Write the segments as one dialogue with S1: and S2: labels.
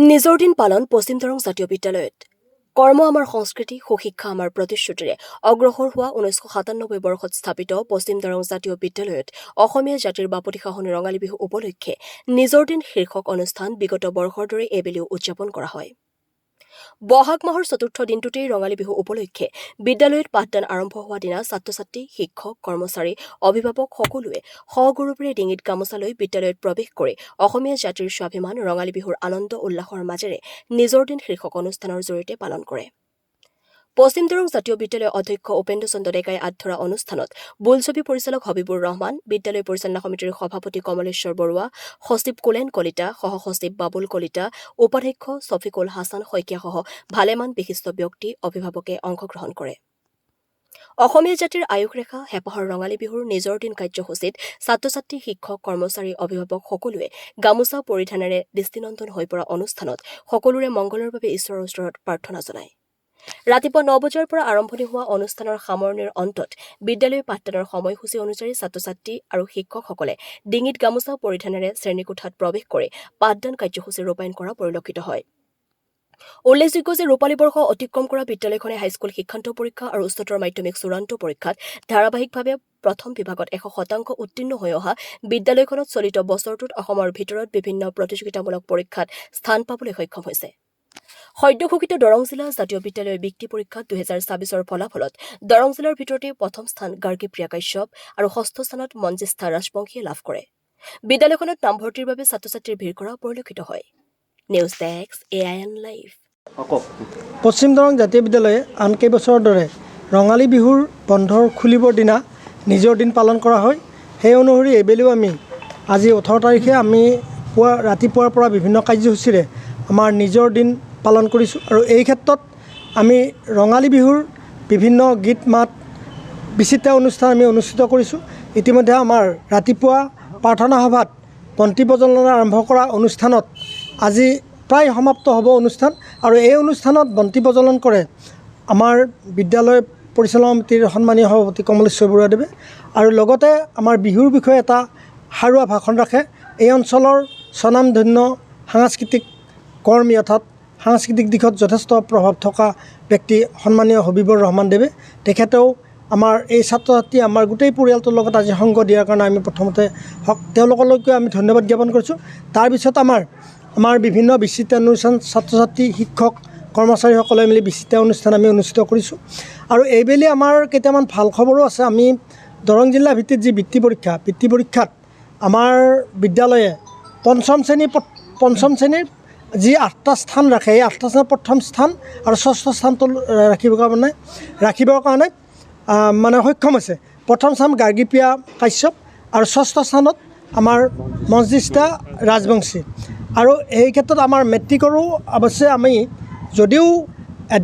S1: নিজৰ দিন পালন পশ্চিম দৰং জাতীয় বিদ্যালয়ত কৰ্ম আমাৰ সংস্কৃতি সুশিক্ষা আমাৰ প্ৰতিশ্ৰুতিৰে অগ্ৰসৰ হোৱা 1997 বৰ্ষত স্থাপিত পশ্চিম দৰং জাতীয় বিদ্যালয়ত অসমীয়া জাতিৰ বাপতি সাহোন ৰঙালী বিহু উপলক্ষে নিজৰ দিন শীৰ্ষক অনুষ্ঠান বিগত বৰ্ষৰ দৰে এইবেলিও উদযাপন কৰা হয়। বহাগ মাহৰ চতুৰ্থ দিনটোতেই ৰঙালী বিহু উপলক্ষে বিদ্যালয়ত পাঠদান আৰম্ভ হোৱা দিনা ছাত্ৰ-ছাত্ৰী, শিক্ষক, কৰ্মচাৰী, অভিভাৱক সকলোৱে সগৌৰৱেৰে ডিঙিত গামোচা লৈ বিদ্যালয়ত প্ৰৱেশ কৰি অসমীয়া জাতিৰ স্বাভিমান ৰঙালী বিহুৰ আনন্দ উল্লাসৰ মাজেৰে নিজৰ দিন শীৰ্ষক অনুষ্ঠানৰ জৰিয়তে পালন কৰে। পশ্চিম দৰং জাতীয় বিদ্যালয়ৰ অধ্যক্ষ উপেন্দ্ৰ চন্দ্ৰ ডেকাই আধৰা অনুষ্ঠানত বোলছবি পৰিচালক হবিবুৰ ৰহমান, বিদ্যালয় পৰিচালনা সমিতিৰ সভাপতি কমলেশ্বৰ বৰুৱা, সচিব কুলেন কলিতা, সহ-সচিব বাবুল কলিতা, উপাধ্যক্ষ ছফিকুল হাছান শইকীয়াসহ ভালেমান বিশিষ্ট ব্যক্তি, অভিভাৱকে অংশগ্ৰহণ কৰে। অসমীয়া জাতিৰ আয়ুসৰেখা হেঁপাহৰ ৰঙালী বিহুৰ নিজৰ দিন কাৰ্যসূচীত ছাত্ৰ-ছাত্ৰী, শিক্ষক, কৰ্মচাৰী, অভিভাৱক সকলোৱে গামোচা পৰিধানেৰে দৃষ্টিনন্দন হৈ পৰা অনুষ্ঠানত সকলোৰে মংগলৰ বাবে ঈশ্বৰৰ ওচৰত প্ৰাৰ্থনা জনায়। ৰাতিপুৱা 9 বজাৰ পৰা আৰম্ভণি হোৱা অনুষ্ঠানৰ সামৰণিৰ অন্তত বিদ্যালয় পাঠদানৰ সময়সূচী অনুযায়ী ছাত্ৰ-ছাত্ৰী আৰু শিক্ষকসকলে ডিঙিত গামোচা পৰিধানেৰে শ্ৰেণীকোঠাত প্ৰৱেশ কৰি পাঠদান কাৰ্যসূচী ৰূপায়ণ কৰা পৰিলক্ষিত হয়। উল্লেখযোগ্য যে ৰূপালী বৰ্ষ অতিক্ৰম কৰা বিদ্যালয়খনে হাইস্কুল শিক্ষান্ত পৰীক্ষা আৰু উচ্চতৰ মাধ্যমিক চূড়ান্ত পৰীক্ষাত ধাৰাবাহিকভাৱে প্ৰথম বিভাগত 100% উত্তীৰ্ণ হৈ অহা বিদ্যালয়খনত চলিত বছৰটোত অসমৰ ভিতৰত বিভিন্ন প্ৰতিযোগিতামূলক পৰীক্ষাত স্থান পাবলৈ সক্ষম হৈছে। সদ্য ঘোষিত দৰং জিলা জাতীয় বিদ্যালয়ৰ বৃত্তি পৰীক্ষাত 2024ৰ ফলাফলত দৰং জিলাৰ ভিতৰতে প্ৰথম স্থান গাৰ্গী প্ৰিয়া কাশ্যপ আৰু ষষ্ঠ স্থানত মঞ্জিষ্ঠা ৰাজবংশীয়ে লাভ কৰে। বিদ্যালয়খনত নামভৰ্তিৰ বাবে ছাত্ৰ-ছাত্ৰীৰ ভিৰ কৰা পৰিলক্ষিত হয়। News desk AIN live.
S2: পশ্চিম দৰং জাতীয় বিদ্যালয়ে আন কেইবছৰৰ দৰে ৰঙালী বিহুৰ বন্ধৰ খুলিবৰ দিনা নিজৰ দিন পালন কৰা হয়। সেই অনুসৰি এইবেলিও আমি আজি 18 তাৰিখে আমি ৰাতিপুৱাৰ পৰা বিভিন্ন কাৰ্যসূচীৰে আমাৰ নিজৰ দিন পালন কৰিছোঁ আৰু এই ক্ষেত্ৰত আমি ৰঙালী বিহুৰ বিভিন্ন গীত মাত বিচিত্ৰ অনুষ্ঠান আমি অনুষ্ঠিত কৰিছোঁ। ইতিমধ্যে আমাৰ ৰাতিপুৱা প্ৰাৰ্থনা সভাত বন্তি প্ৰজ্বলন আৰম্ভ কৰা অনুষ্ঠানত আজি প্ৰায় সমাপ্ত হ'ব অনুষ্ঠান আৰু এই অনুষ্ঠানত বন্তি প্ৰজ্বলন কৰে আমাৰ বিদ্যালয় পৰিচালনা সমিতিৰ সন্মানীয় সভাপতি কমলেশ্বৰ বৰুৱাদেৱে আৰু লগতে আমাৰ বিহুৰ বিষয়ে এটা সাৰুৱা ভাষণ ৰাখে এই অঞ্চলৰ স্বনামধন্য সাংস্কৃতিক কৰ্মী অৰ্থাৎ সাংস্কৃতিক দিশত যথেষ্ট প্ৰভাৱ থকা ব্যক্তি সন্মানীয় হবিবুৰ ৰহমান দেৱে। তেখেতেও আমাৰ এই ছাত্ৰ ছাত্ৰী আমাৰ গোটেই পৰিয়ালটোৰ লগত আজি সংগ দিয়াৰ কাৰণে আমি প্ৰথমতে তেওঁলোকলৈকে আমি ধন্যবাদ জ্ঞাপন কৰিছোঁ। তাৰপিছত আমাৰ বিভিন্ন বিচিত্ৰ অনুষ্ঠান ছাত্ৰ-ছাত্ৰী, শিক্ষক, কৰ্মচাৰীসকলে মিলি বিচিত্ৰ অনুষ্ঠান আমি অনুষ্ঠিত কৰিছোঁ আৰু এইবেলি আমাৰ কেইটামান ভাল খবৰো আছে। আমি দৰং জিলা ভিত্তিত যি বৃত্তি পৰীক্ষাত আমাৰ বিদ্যালয়ে পঞ্চম শ্ৰেণীৰ যি 8টা স্থান ৰাখে এই 8টা স্থানত প্ৰথম স্থান আৰু ষষ্ঠ স্থানটো ৰাখিবৰ কাৰণে মানে সক্ষম হৈছে। প্ৰথম স্থান গাৰ্গী প্ৰিয়া কাশ্যপ আৰু ষষ্ঠ স্থানত আমাৰ মঞ্জিষ্ঠা ৰাজবংশী। আৰু এই ক্ষেত্ৰত আমাৰ মেট্ৰিকৰো অৱশ্যে আমি যদিও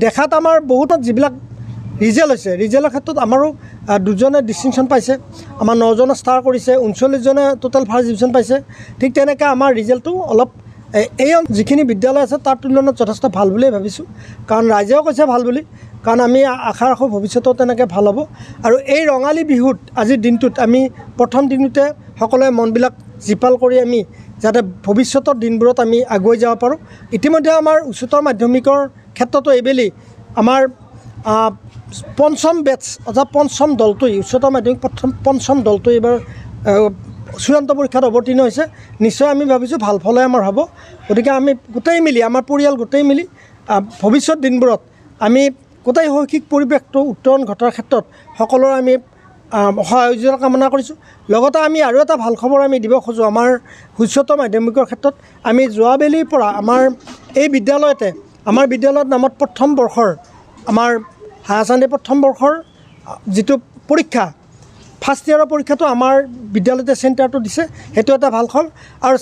S2: দেখাত আমাৰ বহুতত যিবিলাক ৰিজাল্ট হৈছে ৰিজাল্টৰ ক্ষেত্ৰত আমাৰো 2জনে ডিষ্টিংশ্যন পাইছে, আমাৰ 9জনে ষ্টাৰ কৰিছে, 39জনে টোটেল ফাৰ্ষ্ট ডিভিজন পাইছে। ঠিক তেনেকৈ আমাৰ ৰিজাল্টটো অলপ এই যিখিনি বিদ্যালয় আছে তাৰ তুলনাত যথেষ্ট ভাল বুলিয়ে ভাবিছোঁ, কাৰণ ৰাইজেও কৈছে ভাল বুলি, কাৰণ আমি আশা ৰাখোঁ ভৱিষ্যতেও তেনেকৈ ভাল হ'ব। আৰু এই ৰঙালী বিহুত আজিৰ দিনটোত আমি প্ৰথম দিনটোতে সকলোৱে মনবিলাক জীপাল কৰি আমি যাতে ভৱিষ্যতৰ দিনবোৰত আমি আগুৱাই যাব পাৰোঁ। ইতিমধ্যে আমাৰ উচ্চতৰ মাধ্যমিকৰ ক্ষেত্ৰতো এইবেলি আমাৰ পঞ্চম বেটছ অৰ্থাৎ পঞ্চম দলটোৱে উচ্চতৰ মাধ্যমিক পঞ্চম দলটোৱে এইবাৰ চূড়ান্ত পৰীক্ষাত অৱতীৰ্ণ হৈছে। নিশ্চয় আমি ভাবিছোঁ ভাল ফলে আমাৰ হ'ব। গতিকে আমি গোটেই মিলি আমাৰ পৰিয়াল গোটেই মিলি ভৱিষ্যত দিনবোৰত আমি গোটেই শৈক্ষিক পৰিৱেশটো উত্তৰণ ঘটাৰ ক্ষেত্ৰত সকলোৰে আমি সহযোগিতা কামনা কৰিছোঁ। লগতে আমি আৰু এটা ভাল খবৰ আমি দিব খোজোঁ। আমাৰ উচ্চতৰ মাধ্যমিকৰ ক্ষেত্ৰত আমি যোৱাবেলিৰ পৰা আমাৰ এই বিদ্যালয়তে আমাৰ বিদ্যালয়ত নামত প্ৰথম বৰ্ষৰ আমাৰ হায়াৰ ছেকেণ্ডেৰী প্ৰথম বৰ্ষৰ যিটো পৰীক্ষা ফাৰ্ষ্ট ইয়াৰৰ পৰীক্ষাটো আমাৰ বিদ্যালয়তে চেণ্টাৰটো দিছে, সেইটো এটা ভাল ফল। আৰু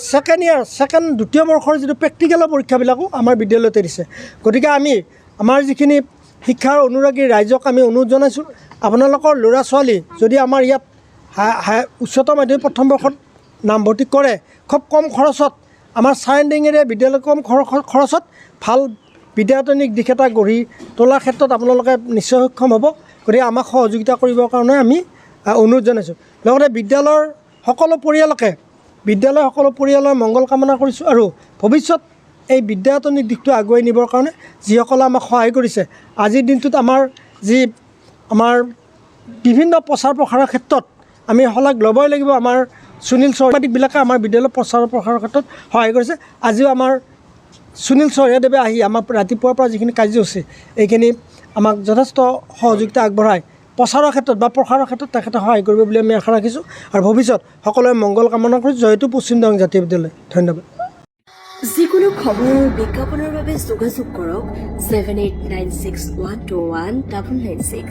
S2: দ্বিতীয় বৰ্ষৰ যিটো প্ৰেক্টিকেলৰ পৰীক্ষাবিলাকো আমাৰ বিদ্যালয়তে দিছে। গতিকে আমি আমাৰ যিখিনি শিক্ষাৰ অনুৰাগী ৰাইজক আমি অনুৰোধ জনাইছোঁ, আপোনালোকৰ ল'ৰা ছোৱালী যদি আমাৰ ইয়াত উচ্চতৰ মাধ্যমিক প্ৰথম বৰ্ষত নামভৰ্তি কৰে, খুব কম খৰচত আমাৰ ছায়েন্স এৰিয়া বিদ্যালয় কম খৰচত ভাল বিদ্যায়তনিক দিশ এটা গঢ়ি তোলাৰ ক্ষেত্ৰত আপোনালোকে নিশ্চয় সক্ষম হ'ব। গতিকে আমাক সহযোগিতা কৰিবৰ কাৰণে আমি অনুৰোধ জনাইছোঁ। লগতে বিদ্যালয়ৰ সকলো পৰিয়ালৰ মংগল কামনা কৰিছোঁ আৰু ভৱিষ্যত এই বিদ্যায়তনিক দিশটো আগুৱাই নিবৰ কাৰণে যিসকলে আমাক সহায় কৰিছে। আজিৰ দিনটোত আমাৰ বিভিন্ন প্ৰচাৰ প্ৰসাৰৰ ক্ষেত্ৰত আমি শলাগ ল'বই লাগিব। আমাৰ সুনীল সাংবাদিকবিলাকে আমাৰ বিদ্যালয়ৰ প্ৰচাৰ প্ৰসাৰৰ ক্ষেত্ৰত সহায় কৰিছে। আজিও আমাৰ সুনীল চহৰীয়াদেৱে আহি আমাক ৰাতিপুৱাৰ পৰা যিখিনি কাৰ্যসূচী এইখিনি আমাক যথেষ্ট সহযোগিতা আগবঢ়ায় প্ৰচাৰৰ ক্ষেত্ৰত বা প্ৰসাৰৰ ক্ষেত্ৰত তেখেতে সহায় কৰিব বুলি আমি আশা ৰাখিছোঁ। আৰু ভৱিষ্যত সকলোৱে মংগল কামনা কৰিছোঁ। জয়তু পশ্চিম দৰং জাতীয় বিদ্যালয়। ধন্যবাদ।
S1: যিকোনো খবৰ আৰু বিজ্ঞাপনৰ বাবে যোগাযোগ কৰক 7896121996।